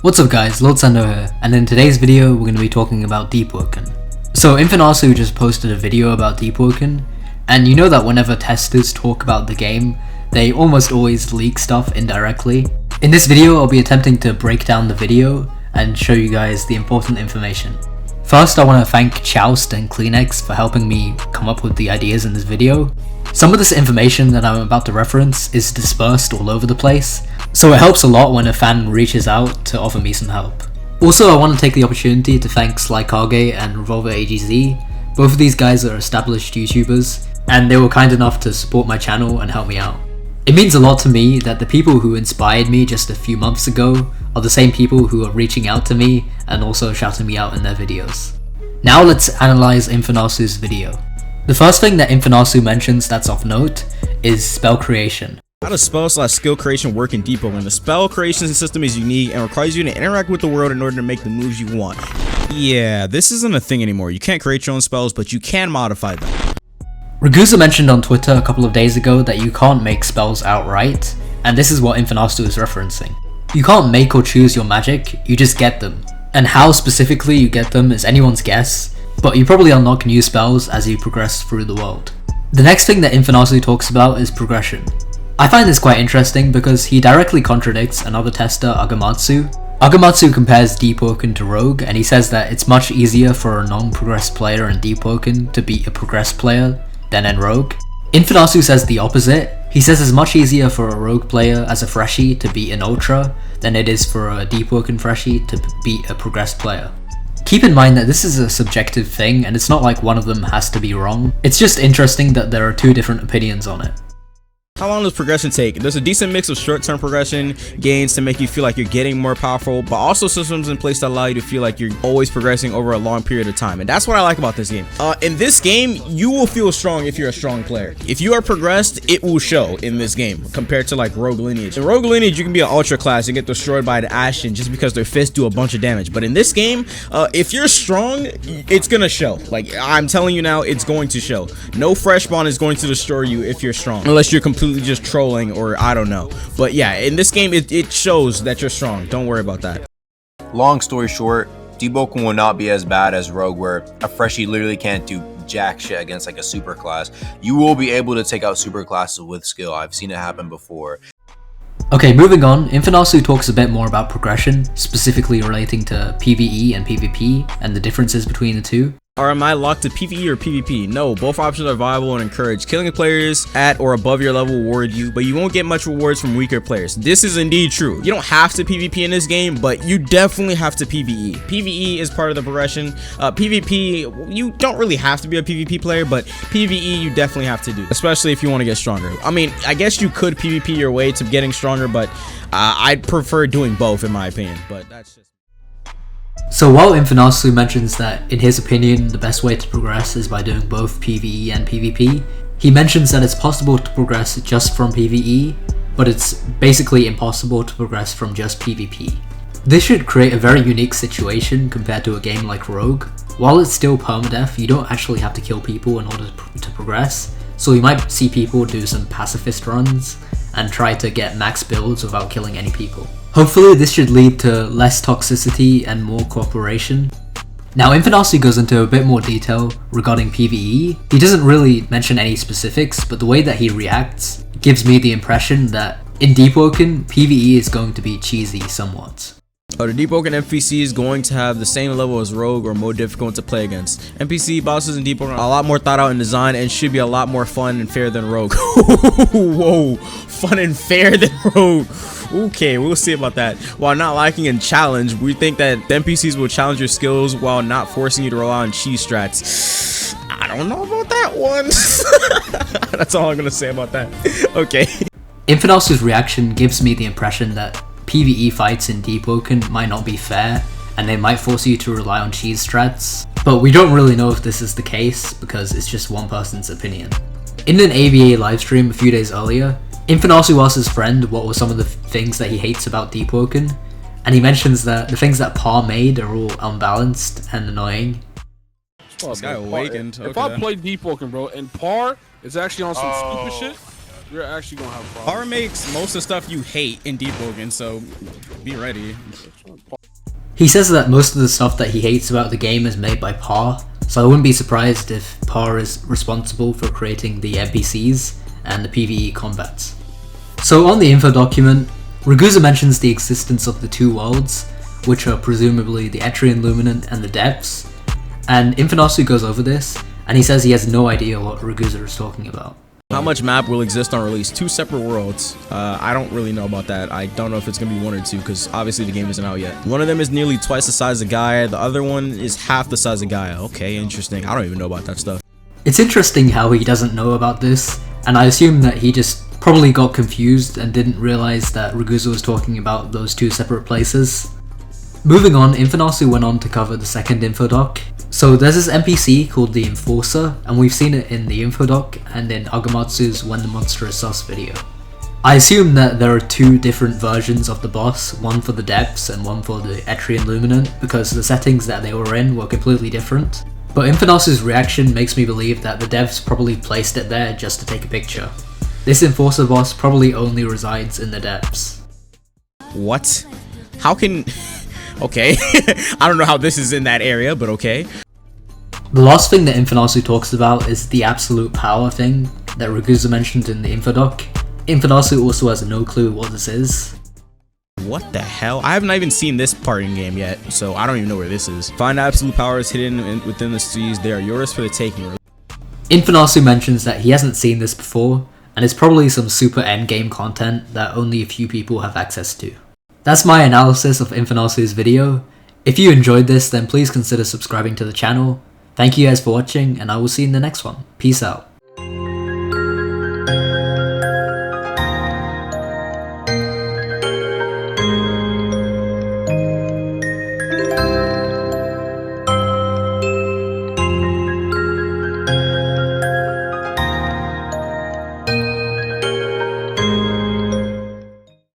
What's up guys, Lordsando here, and in today's video we're going to be talking about Deepwoken. So Infernasu just posted a video about Deepwoken, and you know that whenever testers talk about the game, they almost always leak stuff indirectly. In this video I'll be attempting to break down the video and show you guys the important information. First I want to thank Choust and Kleenex for helping me come up with the ideas in this video. Some of this information that I'm about to reference is dispersed all over the place, so it helps a lot when a fan reaches out to offer me some help. Also, I want to take the opportunity to thank SlyKage and Revolver AGZ. Both of these guys are established YouTubers, and they were kind enough to support my channel and help me out. It means a lot to me that the people who inspired me just a few months ago are the same people who are reaching out to me and also shouting me out in their videos. Now let's analyze Infernasu's video. The first thing that Infernasu mentions that's of note is spell creation. How does spell/skill creation work in Deepwoken? The spell creation system is unique and requires you to interact with the world in order to make the moves you want. Yeah, this isn't a thing anymore. You can't create your own spells, but you can modify them. Ragusa mentioned on Twitter a couple of days ago that you can't make spells outright, and this is what Infernasu is referencing. You can't make or choose your magic, you just get them. And how specifically you get them is anyone's guess, but you probably unlock new spells as you progress through the world. The next thing that Infernasu talks about is progression. I find this quite interesting because he directly contradicts another tester, Agamatsu. Agamatsu compares Deepwoken to Rogue, and he says that it's much easier for a non-progressed player in Deepwoken to beat a progressed player than in Rogue. Infernasu says the opposite. He says it's much easier for a Rogue player as a freshie to beat an Ultra than it is for a Deepwoken freshie to beat a progressed player. Keep in mind that this is a subjective thing and it's not like one of them has to be wrong. It's just interesting that there are two different opinions on it. How long does progression take? There's a decent mix of short-term progression gains to make you feel like you're getting more powerful, but also systems in place that allow you to feel like you're always progressing over a long period of time. And that's what I like about this game. In this game, you will feel strong if you're a strong player. If you are progressed, it will show in this game compared to like Rogue Lineage. In Rogue Lineage, you can be an Ultra class and get destroyed by the Ashen just because their fists do a bunch of damage. But in this game, if you're strong, it's gonna show. Like, I'm telling you now, it's going to show. No fresh spawn is going to destroy you if you're strong, unless you're completely just trolling or I don't know. But yeah, in this game it shows that you're strong. Don't worry about that. Long story short, Deepwoken will not be as bad as Rogue, where a freshie literally can't do jack shit against like a super class. You will be able to take out super classes with skill. I've seen it happen before. Okay, moving on, Infernasu talks a bit more about progression, specifically relating to PvE and PvP and the differences between the two. Or am I locked to PvE or PvP? No, both options are viable and encouraged. Killing players at or above your level will reward you, but you won't get much rewards from weaker players. This is indeed true. You don't have to PvP in this game, but you definitely have to PvE. PvE is part of the progression. PvP, you don't really have to be a PvP player, but PvE you definitely have to do, especially if you want to get stronger. I mean, I guess you could PvP your way to getting stronger, but I'd prefer doing both in my opinion, but that's just... So while Infernasu mentions that, in his opinion, the best way to progress is by doing both PvE and PvP, he mentions that it's possible to progress just from PvE, but it's basically impossible to progress from just PvP. This should create a very unique situation compared to a game like Rogue. While it's still permadeath, you don't actually have to kill people in order to progress, so you might see people do some pacifist runs and try to get max builds without killing any people. Hopefully this should lead to less toxicity and more cooperation. Now Infernasu goes into a bit more detail regarding PvE. He doesn't really mention any specifics, but the way that he reacts gives me the impression that in Deepwoken, PvE is going to be cheesy somewhat. The Deepwoken NPC is going to have the same level as Rogue or more difficult to play against. NPC bosses in Deepwoken are a lot more thought out in design and should be a lot more fun and fair than Rogue. Whoa, fun and fair than Rogue. Okay, we'll see about that. While not liking a challenge, we think that the NPCs will challenge your skills while not forcing you to rely on cheese strats. I don't know about that one. That's all I'm gonna say about that. Okay. Infernasu's reaction gives me the impression that PvE fights in Deepwoken might not be fair, and they might force you to rely on cheese strats, but we don't really know if this is the case because it's just one person's opinion. In an AVA livestream a few days earlier, Infernasu asked his friend what were some of the things that he hates about Deepwoken, and he mentions that the things that Par made are all unbalanced and annoying. This guy awakened. If I play Deepwoken, bro, and Par is actually on some stupid shit, You're actually gonna have problems. Power makes most of the stuff you hate in Deepwoken, so be ready. He says that most of the stuff that he hates about the game is made by Par, so I wouldn't be surprised if Par is responsible for creating the NPCs and the PvE combats. So on the info document, Ragusa mentions the existence of the two worlds, which are presumably the Etrian Luminant and the Depths, and Infernasu goes over this, and he says he has no idea what Ragusa is talking about. How much map will exist on release? 2 separate worlds. I don't really know about that. I don't know if it's gonna be 1 or 2 because obviously the game isn't out yet. One of them is nearly twice the size of Gaia. The other one is half the size of Gaia. Okay, interesting. I don't even know about that stuff. It's interesting how he doesn't know about this, and I assume that he just probably got confused and didn't realize that Ragusa was talking about those 2 separate places. Moving on, Infernasu went on to cover the second infodoc. So there's this NPC called the Enforcer, and we've seen it in the infodoc and in Agamatsu's When the Monster is Sus video. I assume that there are 2 different versions of the boss, one for the Depths and one for the Etrian Luminant, because the settings that they were in were completely different. But Infernasu's reaction makes me believe that the devs probably placed it there just to take a picture. This Enforcer boss probably only resides in the Depths. What? How can... Okay. I don't know how this is in that area, but okay. The last thing that Infernasu talks about is the absolute power thing that Ragusa mentioned in the infodoc. Infernasu also has no clue what this is. What the hell? I haven't even seen this part in game yet, so I don't even know where this is. Find absolute powers hidden within the seas. They are yours for the taking. Infernasu mentions that he hasn't seen this before, and it's probably some super endgame content that only a few people have access to. That's my analysis of Infernasu's video. If you enjoyed this, then please consider subscribing to the channel. Thank you guys for watching, and I will see you in the next one. Peace out.